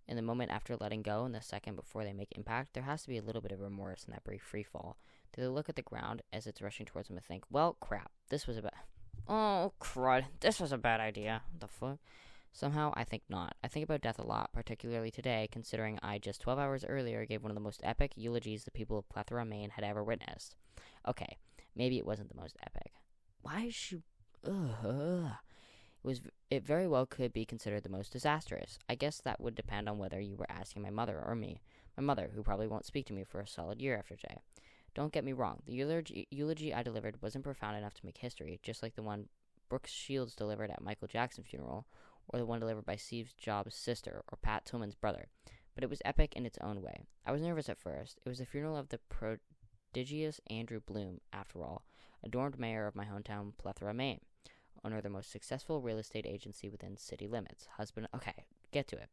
In the moment after letting go and the second before they make impact, there has to be a little bit of remorse in that brief free fall. Do they look at the ground as it's rushing towards them and think, well, crap, this was a bad idea. What the fuck? Somehow, I think not. I think about death a lot, particularly today, considering I just 12 hours earlier gave one of the most epic eulogies the people of Plethora, Maine had ever witnessed. Okay, maybe it wasn't the most epic. Why is she... It very well could be considered the most disastrous. I guess that would depend on whether you were asking my mother or me. My mother, who probably won't speak to me for a solid year after today. Don't get me wrong, the eulogy I delivered wasn't profound enough to make history, just like the one Brooke Shields delivered at Michael Jackson's funeral, or the one delivered by Steve Jobs' sister, or Pat Tillman's brother, but it was epic in its own way. I was nervous at first. It was the funeral of the prodigious Andrew Bloom, after all, adorned mayor of my hometown, Plethora, Maine, owner of the most successful real estate agency within city limits, husband. Okay, get to it.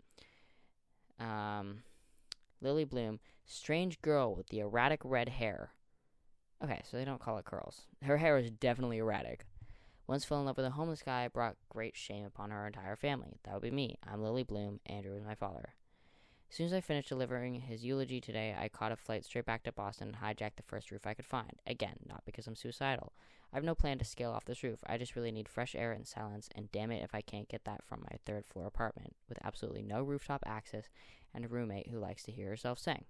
Lily Bloom, strange girl with the erratic red hair. Okay, so they don't call it curls. Her hair is definitely erratic. Once fell in love with a homeless guy, brought great shame upon her entire family. That would be me. I'm Lily Bloom. Andrew is my father. As soon as I finished delivering his eulogy today, I caught a flight straight back to Boston and hijacked the first roof I could find. Again, not because I'm suicidal. I have no plan to scale off this roof. I just really need fresh air and silence, and damn it if I can't get that from my third-floor apartment, with absolutely no rooftop access and a roommate who likes to hear herself sing.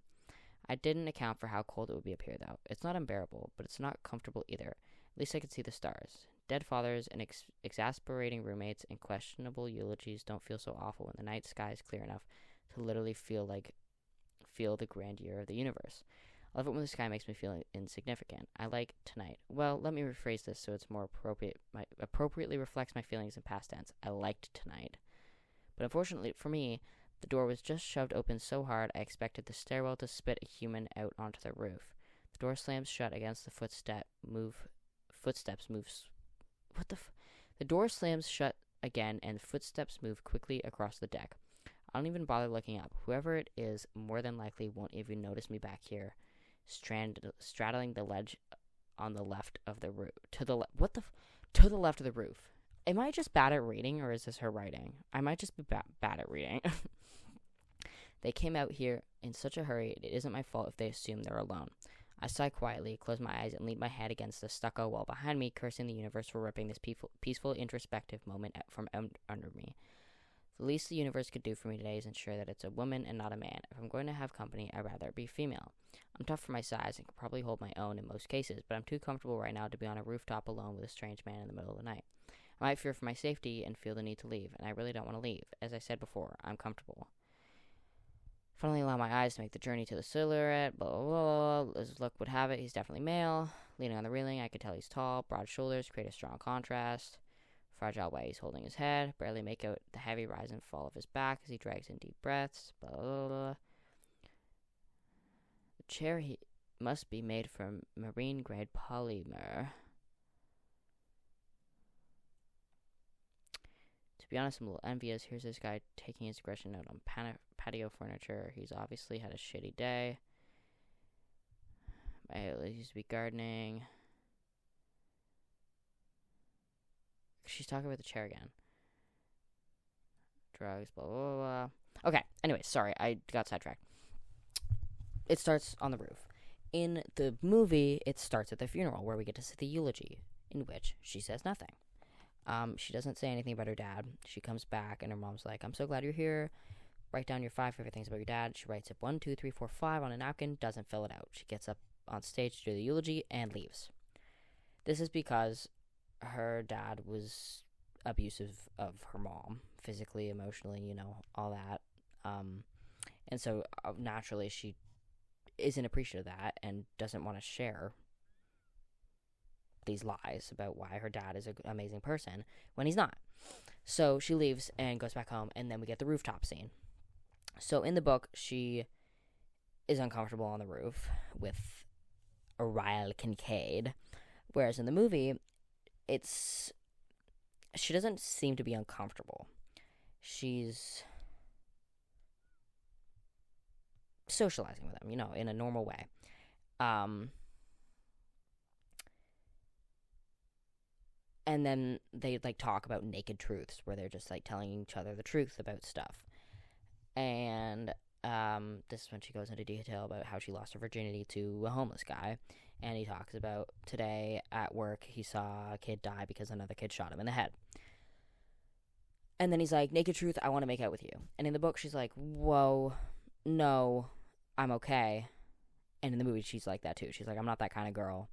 I didn't account for how cold it would be up here, though. It's not unbearable, but it's not comfortable either. At least I could see the stars. Dead fathers and exasperating roommates and questionable eulogies don't feel so awful when the night sky is clear enough to literally feel the grandeur of the universe. I love it when the sky makes me feel insignificant. I like tonight. Well, let me rephrase this so it's more appropriately reflects my feelings in past tense. I liked tonight. But unfortunately for me, the door was just shoved open so hard I expected the stairwell to spit a human out onto the roof. The door slams shut against the footsteps moves. The door slams shut again and footsteps move quickly across the deck. I don't even bother looking up. Whoever it is more than likely won't even notice me back here, straddling the ledge on the left of the roof. To the left of the roof. Am I just bad at reading, or is this her writing? I might just be bad at reading. They came out here in such a hurry, it isn't my fault if they assume they're alone. I sigh quietly, close my eyes, and lean my head against the stucco wall behind me, cursing the universe for ripping this peaceful, introspective moment from under me. The least the universe could do for me today is ensure that it's a woman and not a man. If I'm going to have company, I'd rather it be female. I'm tough for my size and can probably hold my own in most cases, but I'm too comfortable right now to be on a rooftop alone with a strange man in the middle of the night. I might fear for my safety and feel the need to leave, and I really don't want to leave. As I said before, I'm comfortable. Finally allow my eyes to make the journey to the silhouette, blah, blah, blah. As luck would have it, he's definitely male. Leaning on the railing, I could tell he's tall. Broad shoulders create a strong contrast. Fragile way he's holding his head. Barely make out the heavy rise and fall of his back as he drags in deep breaths. Blah, blah, blah. The chair he must be made from marine-grade polymer. To be honest, I'm a little envious. Here's this guy taking his aggression out on patio furniture. He's obviously had a shitty day. I used to be gardening. She's talking about the chair again. Drugs, blah, blah, blah. Okay, anyway, sorry, I got sidetracked. It starts on the roof. In the movie, it starts at the funeral, where we get to see the eulogy, in which she says nothing. She doesn't say anything about her dad. She comes back, and her mom's like, I'm so glad you're here. Write down your 5 favorite things about your dad. She writes it 1, 2, 3, 4, 5 on a napkin, doesn't fill it out. She gets up on stage to do the eulogy and leaves. This is because her dad was abusive of her mom, physically, emotionally, all that. And so naturally she isn't appreciative of that and doesn't want to share these lies about why her dad is an amazing person when he's not. So she leaves and goes back home, and then we get the rooftop scene. So in the book, she is uncomfortable on the roof with Ariel Kincaid, whereas in the movie, she doesn't seem to be uncomfortable. She's socializing with him, in a normal way. And then they, talk about naked truths, where they're just, telling each other the truth about stuff. And this is when she goes into detail about how she lost her virginity to a homeless guy. And he talks about today at work, he saw a kid die because another kid shot him in the head. And then he's like, naked truth, I want to make out with you. And in the book, she's like, whoa, no, I'm okay. And in the movie, she's like that too. She's like, I'm not that kind of girl.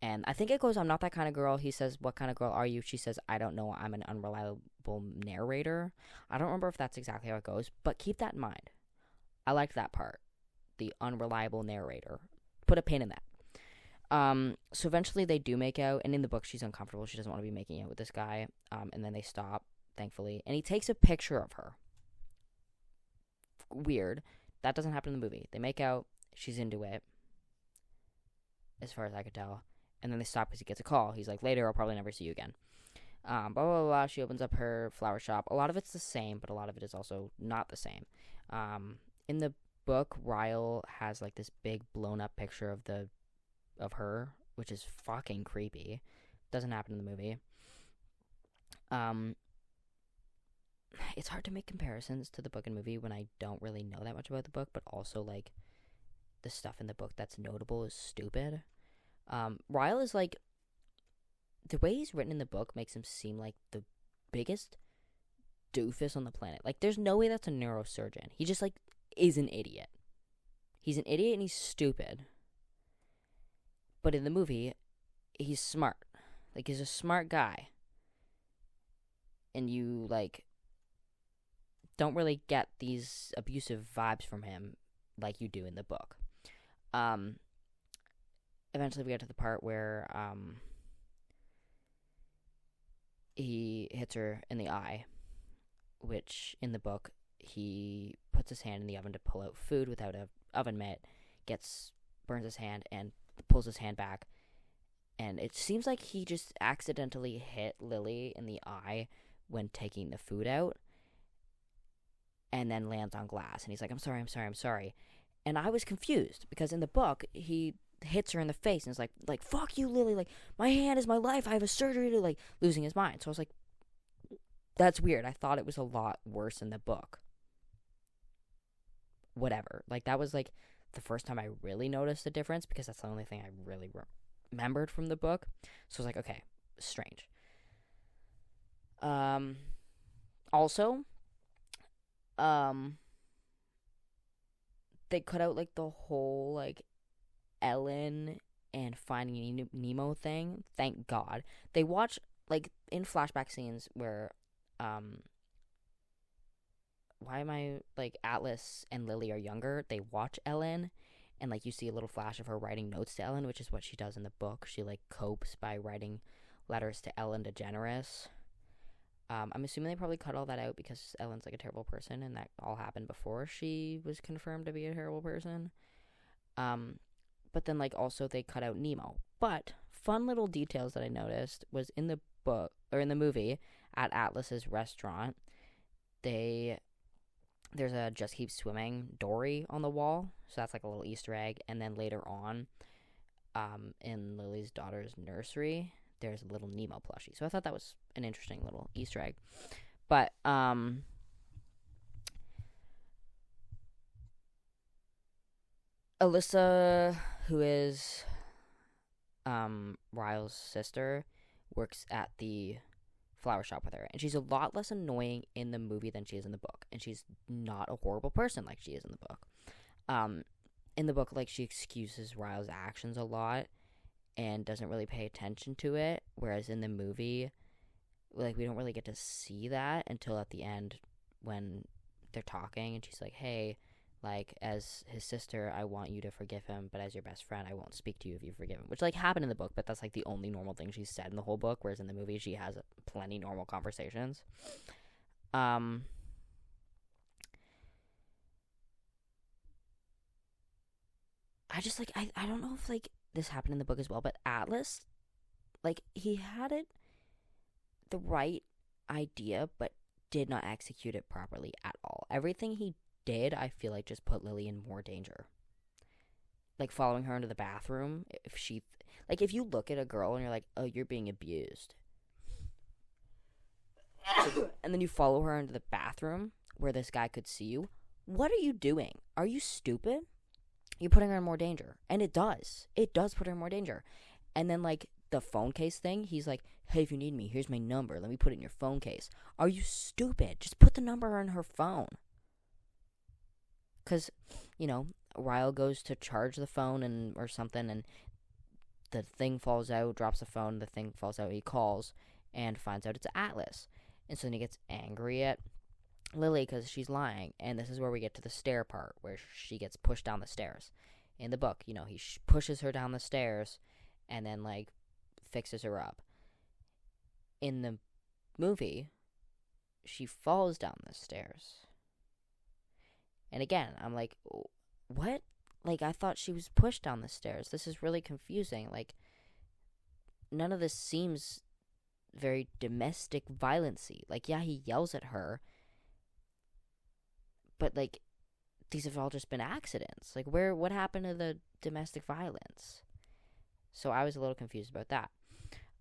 And I think it goes, I'm not that kind of girl. He says, what kind of girl are you? She says, I don't know. I'm an unreliable narrator. I don't remember if that's exactly how it goes, but keep that in mind. I liked that part. The unreliable narrator. Put a pin in that. So eventually they do make out, and in the book she's uncomfortable. She doesn't want to be making out with this guy. And then they stop thankfully, and he takes a picture of her. Weird. That doesn't happen in the movie. They make out. She's into it, as far as I could tell. And then they stop because he gets a call. He's like, later, I'll probably never see you again. Blah, blah, blah. She opens up her flower shop. A lot of it's the same, but a lot of it is also not the same. In the book, Ryle has like this big blown up picture of her, which is fucking creepy. Doesn't happen in the movie. It's hard to make comparisons to the book and movie when I don't really know that much about the book, but also like the stuff in the book that's notable is stupid. Ryle is like, the way he's written in the book makes him seem like the biggest doofus on the planet. Like, there's no way that's a neurosurgeon. He just like is an idiot. He's an idiot and he's stupid. But in the movie, he's smart. Like, he's a smart guy. And you, like, don't really get these abusive vibes from him like you do in the book. Eventually we get to the part where, he hits her in the eye, which, in the book, he puts his hand in the oven to pull out food without a oven mitt, burns his hand, and pulls his hand back. And it seems like he just accidentally hit Lily in the eye when taking the food out, and then lands on glass. And he's like, I'm sorry. And I was confused, because in the book, he hits her in the face and is like, fuck you, Lily, like, my hand is my life, I have a surgery to, like, losing his mind. So I was like, that's weird. I thought it was a lot worse in the book. Whatever. Like, that was, like, the first time I really noticed the difference, because that's the only thing I really remembered from the book. So I was like, okay, strange. Also, they cut out, like, the whole, like, Ellen and Finding Nemo thing. Thank God. They watch, like, in flashback scenes where, Atlas and Lily are younger, they watch Ellen, and, like, you see a little flash of her writing notes to Ellen, which is what she does in the book. She, like, copes by writing letters to Ellen DeGeneres. I'm assuming they probably cut all that out because Ellen's, like, a terrible person, and that all happened before she was confirmed to be a terrible person. But then, like, also they cut out Nemo. But fun little details that I noticed was in the book, or in the movie, at Atlas's restaurant, there's a Just Keep Swimming Dory on the wall. So that's like a little Easter egg. And then later on, in Lily's daughter's nursery, there's a little Nemo plushie. So I thought that was an interesting little Easter egg. But, Alyssa, who is Ryle's sister, works at the flower shop with her, and she's a lot less annoying in the movie than she is in the book, and she's not a horrible person like she is in the book. In the book, like, she excuses Ryle's actions a lot and doesn't really pay attention to it, whereas in the movie, like, we don't really get to see that until at the end when they're talking, and she's like, hey, like, as his sister, I want you to forgive him, but as your best friend, I won't speak to you if you forgive him. Which, like, happened in the book, but that's, like, the only normal thing she's said in the whole book, whereas in the movie, she has plenty normal conversations. I just, like, I don't know if, like, this happened in the book as well, but Atlas, like, he had the right idea, but did not execute it properly at all. Everything he did, I feel like, just put Lily in more danger. Like, following her into the bathroom, if you look at a girl and you're like, oh, you're being abused, and then you follow her into the bathroom where this guy could see you, what are you doing? Are you stupid? You're putting her in more danger. And it does put her in more danger. And then, like, the phone case thing, he's like, hey, if you need me, here's my number, let me put it in your phone case. Are you stupid? Just put the number in her phone. Because, you know, Ryle goes to charge the phone or something, and the thing falls out, drops the phone, the thing falls out, he calls, and finds out it's Atlas. And so then he gets angry at Lily because she's lying, and this is where we get to the stair part, where she gets pushed down the stairs. In the book, you know, he pushes her down the stairs, and then, like, fixes her up. In the movie, she falls down the stairs. And again, I'm like, what? Like, I thought she was pushed down the stairs. This is really confusing. Like, none of this seems very domestic violence-y. Like, yeah, he yells at her, but, like, these have all just been accidents. Like, what happened to the domestic violence? So I was a little confused about that.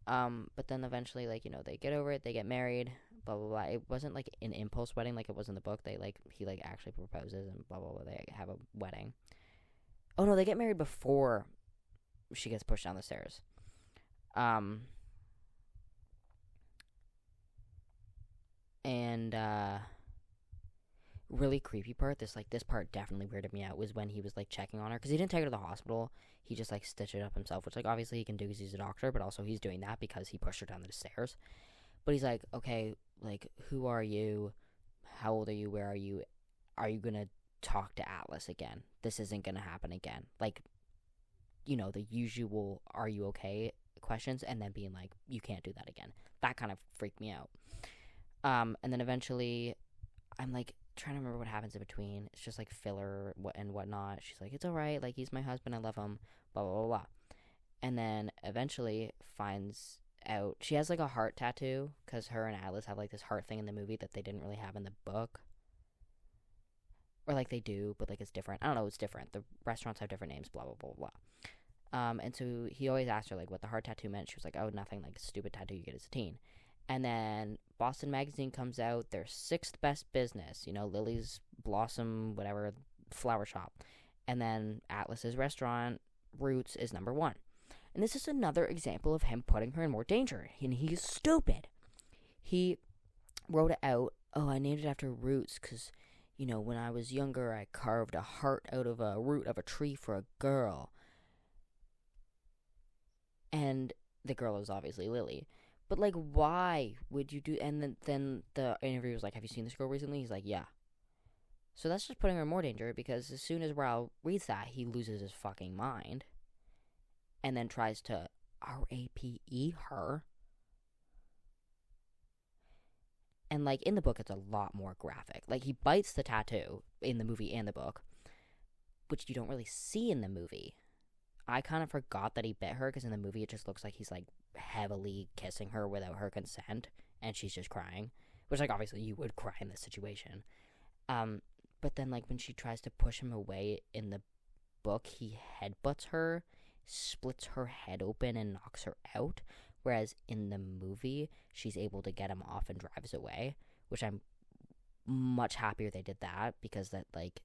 But then eventually, like, they get over it, they get married, blah, blah, blah. It wasn't, like, an impulse wedding like it was in the book. He actually proposes and blah, blah, blah. They have a wedding. Oh, no, they get married before she gets pushed down the stairs. Really creepy part, this part definitely weirded me out, was when he was, like, checking on her, because he didn't take her to the hospital. He just, like, stitched it up himself, which, like, obviously he can do because he's a doctor, but also he's doing that because he pushed her down the stairs. But he's like, okay, like, who are you? How old are you? Where are you? Are you gonna talk to Atlas again? This isn't gonna happen again. Like, the usual, are you okay questions, and then being like, you can't do that again. That kind of freaked me out. And then eventually, I'm, like, trying to remember what happens in between. It's just, like, filler and whatnot. She's like, it's alright, like, he's my husband, I love him, blah, blah, blah, blah. And then eventually finds out, she has, like, a heart tattoo, because her and Atlas have, like, this heart thing in the movie that they didn't really have in the book. Or, like, they do, but, like, it's different. I don't know, it's different. The restaurants have different names, blah, blah, blah, blah. And so he always asked her, like, what the heart tattoo meant. She was like, oh, nothing, like, a stupid tattoo you get as a teen. And then Boston Magazine comes out, their 6th best business, Lily's Blossom, whatever, flower shop. And then Atlas's restaurant, Roots, is number 1. And this is another example of him putting her in more danger. And he's stupid. He wrote it out, oh, I named it after Roots because, when I was younger, I carved a heart out of a root of a tree for a girl. And the girl is obviously Lily. But, like, why would you do... And then the interviewer was like, have you seen this girl recently? He's like, yeah. So that's just putting her in more danger, because as soon as Raoul reads that, he loses his fucking mind. And then tries to R-A-P-E her. And, like, in the book, it's a lot more graphic. Like, he bites the tattoo in the movie and the book, which you don't really see in the movie. I kind of forgot that he bit her, because in the movie it just looks like he's, like, heavily kissing her without her consent, and she's just crying, which, like, obviously you would cry in this situation. But then, like, when she tries to push him away in the book, he headbutts her, splits her head open, and knocks her out, whereas in the movie, she's able to get him off and drives away, which I'm much happier they did that, because that, like,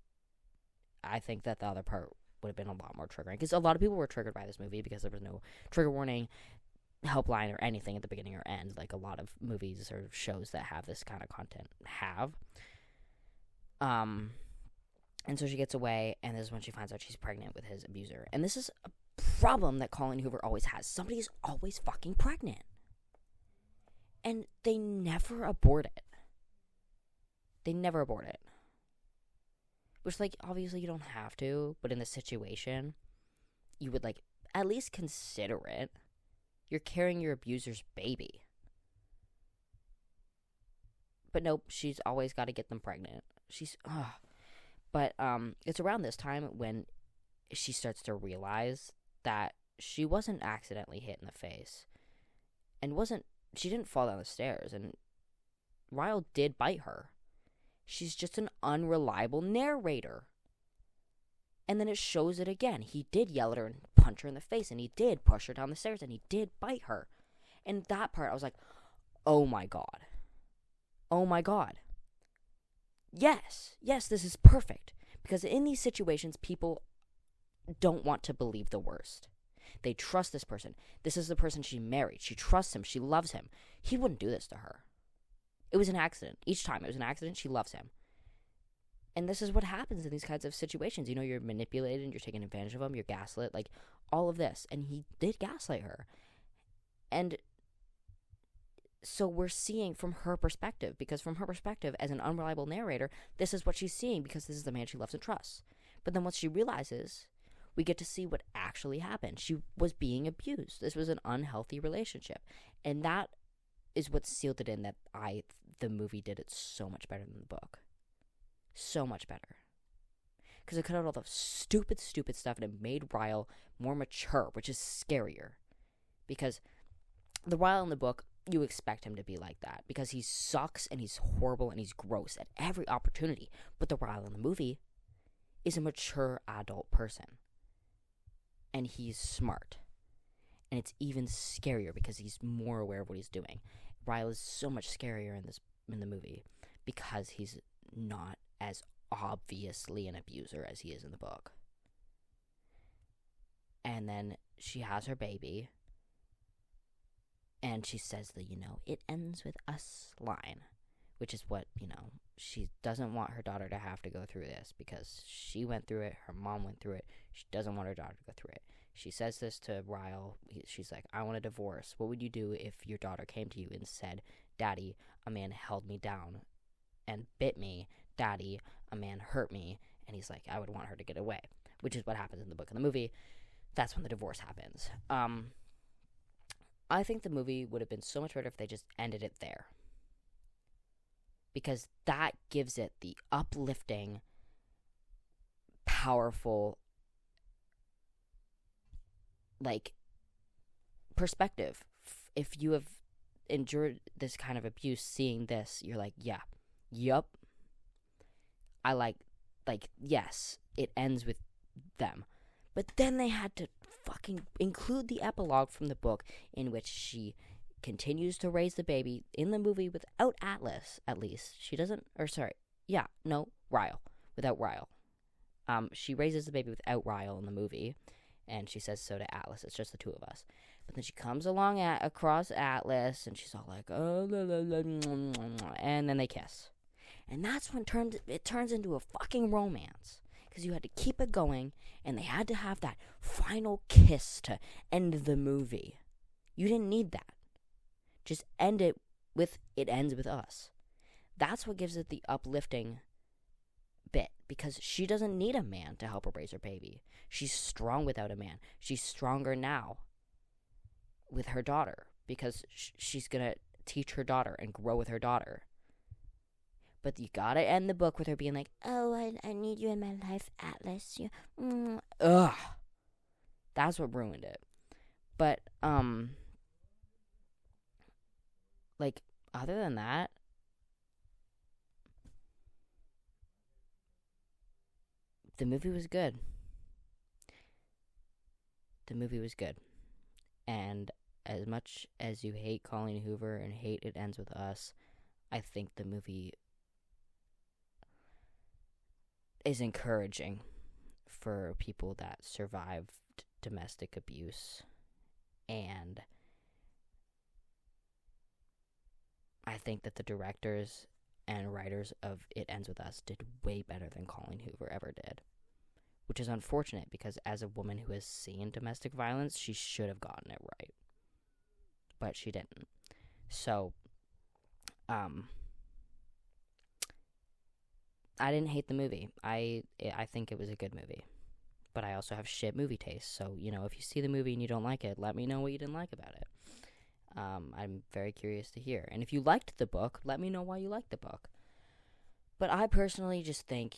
I think that the other part would have been a lot more triggering, because a lot of people were triggered by this movie because there was no trigger warning, helpline, or anything at the beginning or end, like a lot of movies or shows that have this kind of content have. And so she gets away, and this is when she finds out she's pregnant with his abuser. And this is a problem that Colleen Hoover always has. Somebody's always fucking pregnant. And they never abort it. They never abort it. Which, like, obviously you don't have to, but in this situation, you would, like, at least consider it. You're carrying your abuser's baby. But nope, she's always got to get them pregnant. But it's around this time when she starts to realize that she wasn't accidentally hit in the face. And she didn't fall down the stairs. And Ryle did bite her. She's just an unreliable narrator. And then it shows it again. He did yell at her and punch her in the face. And he did push her down the stairs. And he did bite her. And that part, I was like, oh my God. Oh my God. Yes, this is perfect. Because in these situations, people don't want to believe the worst. They trust this person. This is the person she married. She trusts him. She loves him. He wouldn't do this to her. It was an accident. Each time it was an accident, she loves him. And this is what happens in these kinds of situations. You're manipulated and you're taking advantage of him. You're gaslit. Like, all of this. And he did gaslight her. And so we're seeing from her perspective, because from her perspective as an unreliable narrator, this is what she's seeing because this is the man she loves and trusts. But then once she realizes, we get to see what actually happened. She was being abused. This was an unhealthy relationship. And that is what sealed it in that the movie did it so much better than the book. So much better. Because it cut out all the stupid stuff and it made Ryle more mature, which is scarier. Because the Ryle in the book, you expect him to be like that. Because he sucks and he's horrible and he's gross at every opportunity. But the Ryle in the movie is a mature adult person. And he's smart. And it's even scarier because he's more aware of what he's doing. Ryle is so much scarier in the movie because he's not as obviously an abuser as he is in the book. And then she has her baby, and she says the, it ends with us line, which is what, she doesn't want her daughter to have to go through this because she went through it, her mom went through it, she doesn't want her daughter to go through it. She says this to Ryle. She's like, I want a divorce. What would you do if your daughter came to you and said, Daddy, a man held me down and bit me. Daddy, a man hurt me. And he's like, I would want her to get away, which is what happens in the book and the movie. That's when the divorce happens. I think the movie would have been so much better if they just ended it there. Because that gives it the uplifting, powerful, perspective. If you have endured this kind of abuse, seeing this, you're like, yeah, yup. I yes, it ends with them. But then they had to fucking include the epilogue from the book in which she continues to raise the baby in the movie without Atlas, at least. She doesn't, Ryle. Without Ryle. She raises the baby without Ryle in the movie. And she says so to Atlas. It's just the two of us. But then she comes along across Atlas, and she's all like, oh, and then they kiss. And that's when it turns into a fucking romance. Because you had to keep it going, and they had to have that final kiss to end the movie. You didn't need that. Just end it with, it ends with us. That's what gives it the uplifting bit, because she doesn't need a man to help her raise her baby. She's strong without a man. She's stronger now with her daughter because she's gonna teach her daughter and grow with her daughter. But you gotta end the book with her being like, oh, I need you in my life, Atlas. Ugh. That's what ruined it. But other than that, the movie was good. The movie was good. And as much as you hate Colleen Hoover and hate It Ends With Us, I think the movie is encouraging for people that survived domestic abuse. And I think that the directors and writers of It Ends With Us did way better than Colleen Hoover ever did. Which is unfortunate, because as a woman who has seen domestic violence, she should have gotten it right. But she didn't. So, I didn't hate the movie. I think it was a good movie. But I also have shit movie taste. So, if you see the movie and you don't like it, let me know what you didn't like about it. I'm very curious to hear. And if you liked the book, let me know why you liked the book. But I personally just think,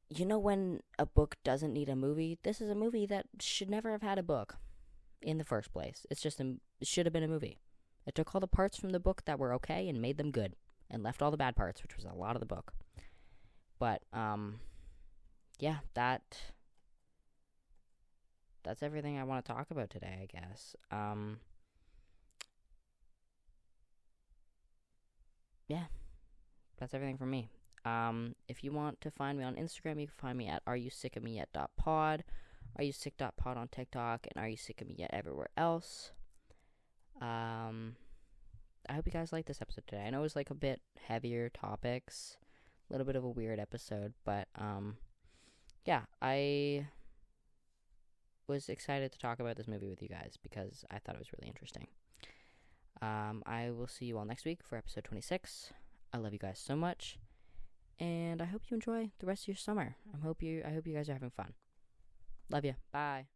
when a book doesn't need a movie, this is a movie that should never have had a book in the first place. It should have been a movie. It took all the parts from the book that were okay and made them good, and left all the bad parts, which was a lot of the book. But, yeah, that's everything I want to talk about today, I guess. Yeah, that's everything from me. If you want to find me on Instagram, you can find me at areyousickofmeyet.pod, areyousick.pod on TikTok, and areyousickofmeyet everywhere else. I hope you guys liked this episode today. I know it was a bit heavier topics, a little bit of a weird episode, but yeah, I was excited to talk about this movie with you guys because I thought it was really interesting. I will see you all next week for episode 26. I love you guys so much, and I hope you enjoy the rest of your summer. I hope you guys are having fun. Love you. Bye.